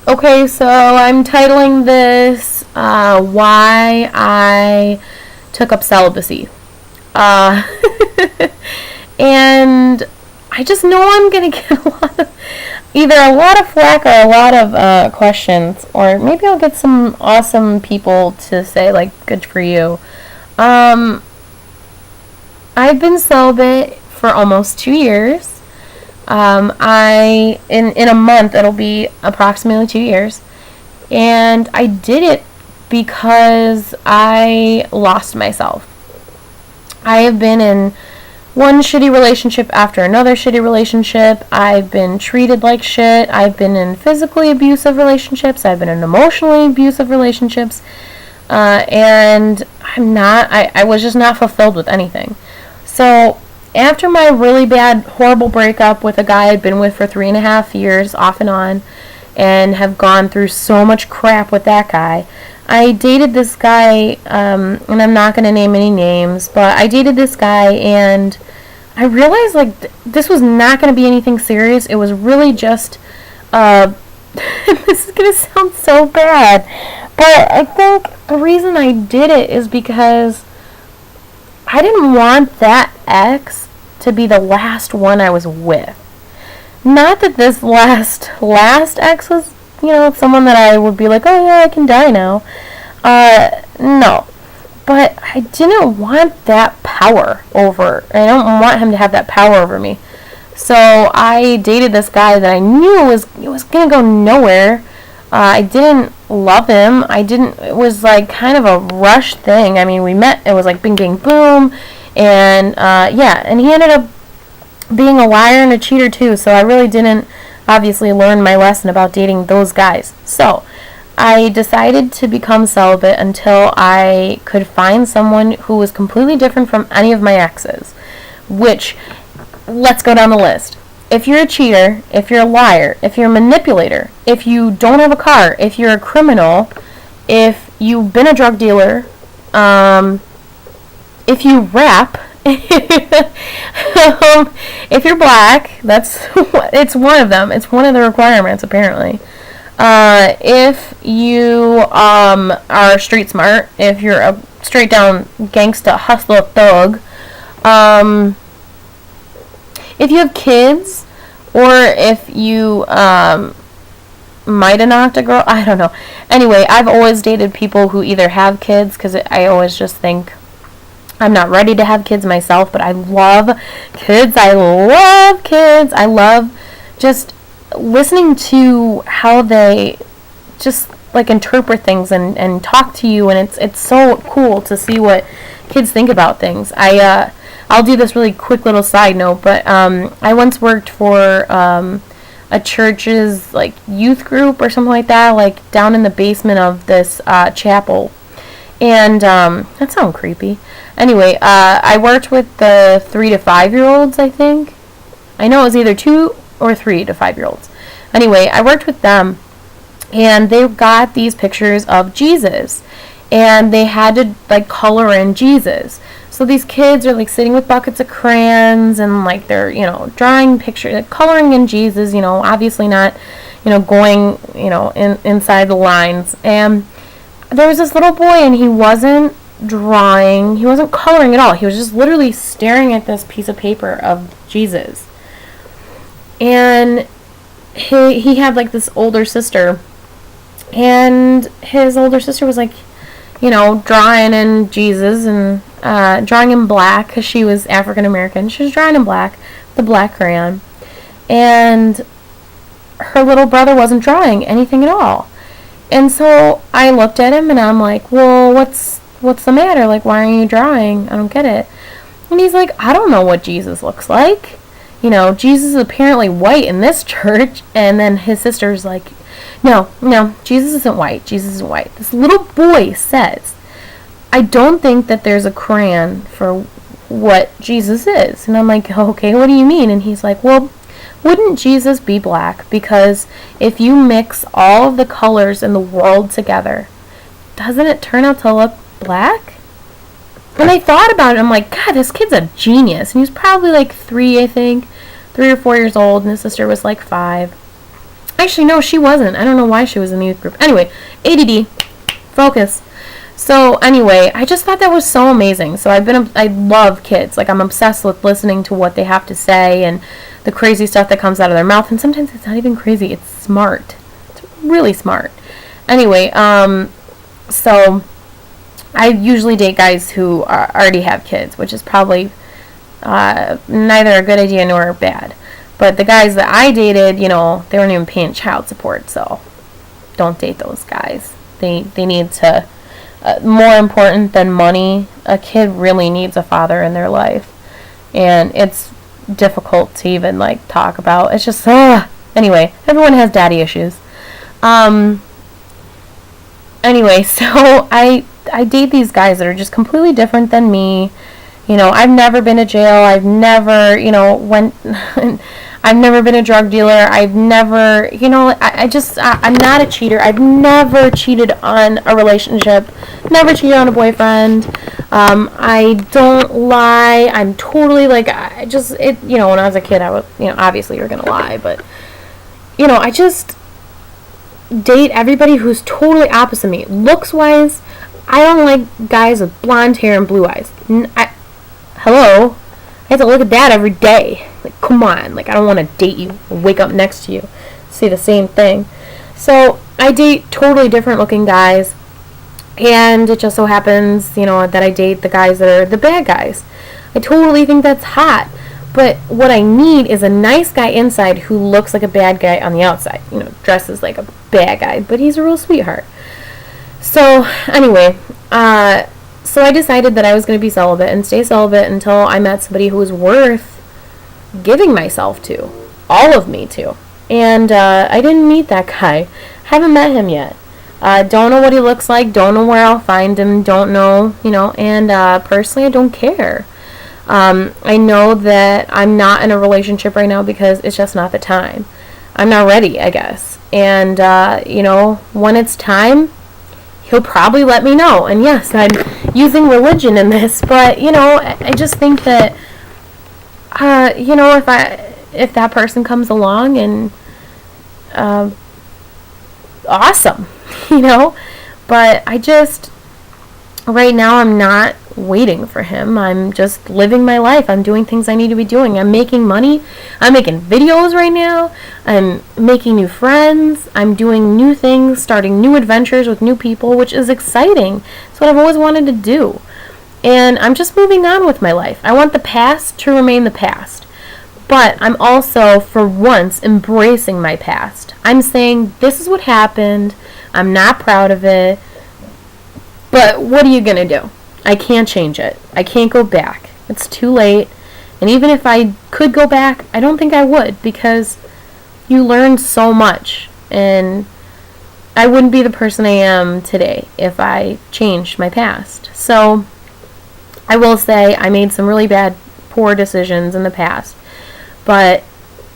Okay, so I'm titling this Why I Took Up Celibacy. Uh, and I just know I'm going to get either a lot of flack or a lot of questions, or maybe I'll get some awesome people to say, like, good for you. Um, I've been celibate for almost 2 years. In a month it'll be approximately 2 years, and I did it because I lost myself. I have been in one shitty relationship after another shitty relationship. I've been treated like shit. I've been in physically abusive relationships. I've been in emotionally abusive relationships, and I was just not fulfilled with anything. So after my really bad, horrible breakup with a guy I'd been with for 3.5 years, off and have gone through so much crap with that guy, I dated this guy, and I'm not going to name any names, but I dated this guy, and I realized, like, this was not going to be anything serious. It was really just, this is going to sound so bad, but I think the reason I did it is because I didn't want that ex to be the last one I was with. Not that this last ex was, someone that I would be like, oh yeah, I can die now. No. But I didn't want that power over, I don't want him to have that power over me. So I dated this guy that I knew was going to go nowhere. I didn't love him. It was like kind of a rush thing. I mean, we met, it was like bing, bing, boom. And, and he ended up being a liar and a cheater too, so I really didn't obviously learn my lesson about dating those guys. So I decided to become celibate until I could find someone who was completely different from any of my exes. Which, let's go down the list. If you're a cheater, if you're a liar, if you're a manipulator, if you don't have a car, if you're a criminal, if you've been a drug dealer, if you rap, if you're black, it's one of them. It's one of the requirements, apparently. If you are street smart, if you're a straight down gangsta hustler thug, if you have kids, or if you might have knocked a girl, I don't know. Anyway, I've always dated people who either have kids, because I always just think, I'm not ready to have kids myself, but I love kids. I love just listening to how they just like interpret things and talk to you, and it's so cool to see what kids think about things. I'll do this really quick little side note, but I once worked for a church's like youth group or something like that, like down in the basement of this chapel. And that sounds creepy. Anyway, I worked with the 3 to 5 year olds, I think. I know it was either 2 or 3 to 5 year olds. Anyway, I worked with them, and they got these pictures of Jesus, and they had to like color in Jesus. So these kids are like sitting with buckets of crayons, and like they're drawing pictures, like, coloring in Jesus. Obviously not going inside the lines. And there was this little boy, and he wasn't drawing, he wasn't coloring at all. He was just literally staring at this piece of paper of Jesus. And he had like this older sister, and his older sister was like, drawing in Jesus and drawing in black, because she was African American. She was drawing in black, the black crayon, and her little brother wasn't drawing anything at all. And so I looked at him, and I'm like, well, what's the matter? Like, why aren't you drawing? I don't get it. And he's like, I don't know what Jesus looks like. Jesus is apparently white in this church. And then his sister's like, no, Jesus isn't white. Jesus isn't white. This little boy says, I don't think that there's a crayon for what Jesus is. And I'm like, okay, what do you mean? And he's like, well, wouldn't Jesus be black? Because if you mix all of the colors in the world together, doesn't it turn out to look black? When I thought about it, I'm like, God, this kid's a genius. And he was probably like 3, I think, 3 or 4 years old, and his sister was like 5. Actually, no, she wasn't. I don't know why she was in the youth group. Anyway, ADD. Focus. So anyway, I just thought that was so amazing. So I love kids. Like, I'm obsessed with listening to what they have to say and the crazy stuff that comes out of their mouth. And sometimes it's not even crazy. It's smart. It's really smart. Anyway, so I usually date guys who already have kids, which is probably neither a good idea nor bad. But the guys that I dated, they weren't even paying child support, so don't date those guys. They need to, more important than money, a kid really needs a father in their life. And it's difficult to even, talk about. It's just, anyway, everyone has daddy issues. Anyway, so I date these guys that are just completely different than me. I've never been to jail. I've never, I've never been a drug dealer. I've never, I'm not a cheater. I've never cheated on a relationship. Never cheated on a boyfriend. I don't lie. I'm totally, when I was a kid, I was, obviously you're going to lie. But, I just date everybody who's totally opposite me. Looks-wise, I don't like guys with blonde hair and blue eyes. Hello? I have to look at that every day. Come on. I don't want to date you or wake up next to you, say the same thing. So I date totally different looking guys, and it just so happens, that I date the guys that are the bad guys. I totally think that's hot. But what I need is a nice guy inside who looks like a bad guy on the outside. Dresses like a bad guy, but he's a real sweetheart. So anyway, so I decided that I was going to be celibate and stay celibate until I met somebody who was worth giving myself to, all of me to. And I didn't meet that guy. Haven't met him yet. Don't know what he looks like. Don't know where I'll find him. Don't know, and personally I don't care. I know that I'm not in a relationship right now because it's just not the time. I'm not ready, I guess. And, when it's time, he'll probably let me know. And yes, I'm using religion in this, but, I just think that, if that person comes along and, awesome, but right now I'm not waiting for him. I'm just living my life. I'm doing things I need to be doing. I'm making money. I'm making videos right now. I'm making new friends. I'm doing new things, starting new adventures with new people, which is exciting. It's what I've always wanted to do. And I'm just moving on with my life. I want the past to remain the past. But I'm also, for once, embracing my past. I'm saying, this is what happened. I'm not proud of it. But what are you going to do? I can't change it. I can't go back. It's too late. And even if I could go back, I don't think I would, because you learn so much. And I wouldn't be the person I am today if I changed my past. So I will say I made some really bad, poor decisions in the past. But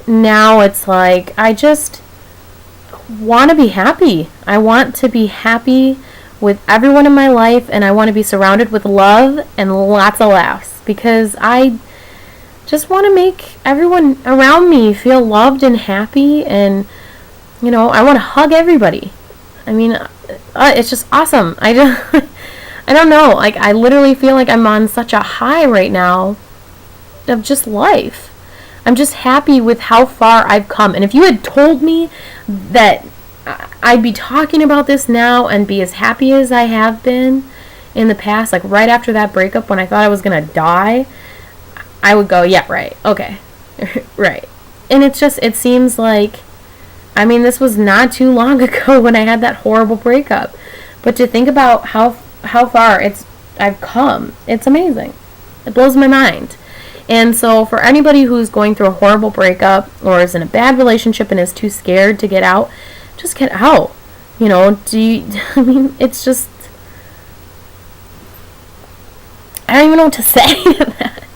now it's I just want to be happy. I want to be happy with everyone in my life, and I want to be surrounded with love and lots of laughs, because I just want to make everyone around me feel loved and happy, and I want to hug everybody. I mean, it's just awesome. I don't know, I literally feel like I'm on such a high right now of just life. I'm just happy with how far I've come. And if you had told me that I'd be talking about this now and be as happy as I have been in the past, right after that breakup when I thought I was going to die, I would go, yeah, right, okay, right. And it seems this was not too long ago when I had that horrible breakup. But to think about how far I've come, it's amazing. It blows my mind. And so for anybody who's going through a horrible breakup or is in a bad relationship and is too scared to get out, just get out. It's just, I don't even know what to say to that.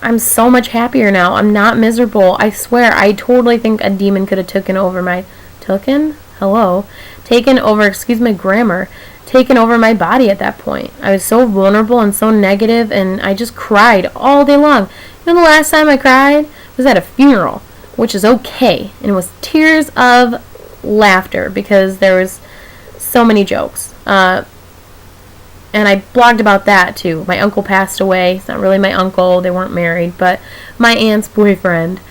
I'm so much happier now. I'm not miserable. I swear, I totally think a demon could have taken over, excuse my grammar, taken over my body at that point. I was so vulnerable and so negative, and I just cried all day long. The last time I cried was at a funeral which is okay. And it was tears of laughter because there was so many jokes. And I blogged about that too. My uncle passed away. It's not really my uncle. They weren't married, but my aunt's boyfriend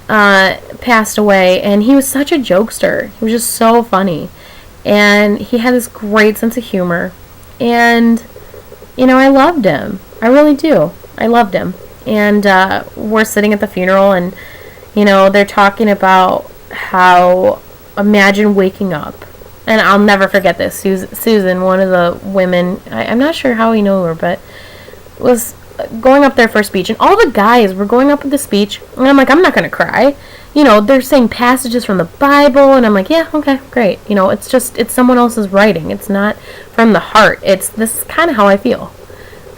passed away, and he was such a jokester. He was just so funny. And he had this great sense of humor. And, I loved him. I really do. I loved him. And we're sitting at the funeral, and, they're talking about how, imagine waking up. And I'll never forget this. Susan, one of the women, I'm not sure how we know her, but was going up there for a speech. And all the guys were going up with the speech. And I'm like, I'm not going to cry. They're saying passages from the Bible. And I'm like, yeah, okay, great. It's someone else's writing. It's not from the heart. This is kind of how I feel.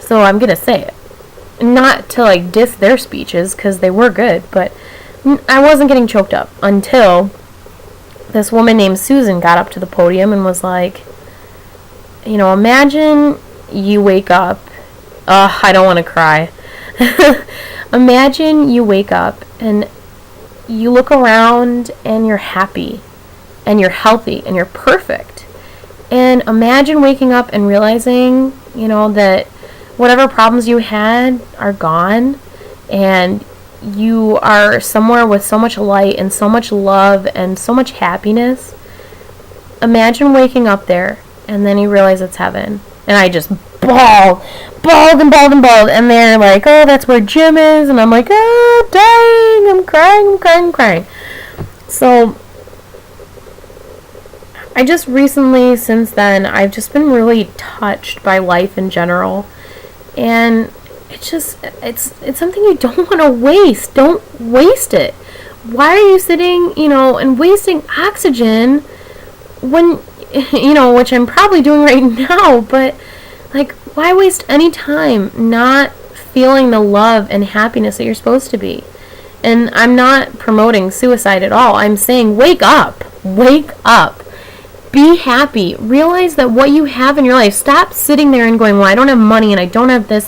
So I'm going to say it. Not to, diss their speeches, because they were good. But I wasn't getting choked up until this woman named Susan got up to the podium and was like, imagine you wake up. I don't want to cry. Imagine you wake up and you look around and you're happy and you're healthy and you're perfect. And imagine waking up and realizing, that whatever problems you had are gone, and you are somewhere with so much light and so much love and so much happiness. Imagine waking up there, and then you realize it's heaven. And I just bawled. And they're like, oh, that's where Jim is. And I'm like, oh, I'm dying. I'm crying. So, I just recently, since then, I've just been really touched by life in general. And it's something you don't want to waste. Don't waste it. Why are you sitting, and wasting oxygen when, which I'm probably doing right now, but, why waste any time not feeling the love and happiness that you're supposed to be? And I'm not promoting suicide at all. I'm saying wake up. Wake up. Be happy. Realize that what you have in your life, stop sitting there and going, well, I don't have money and I don't have this.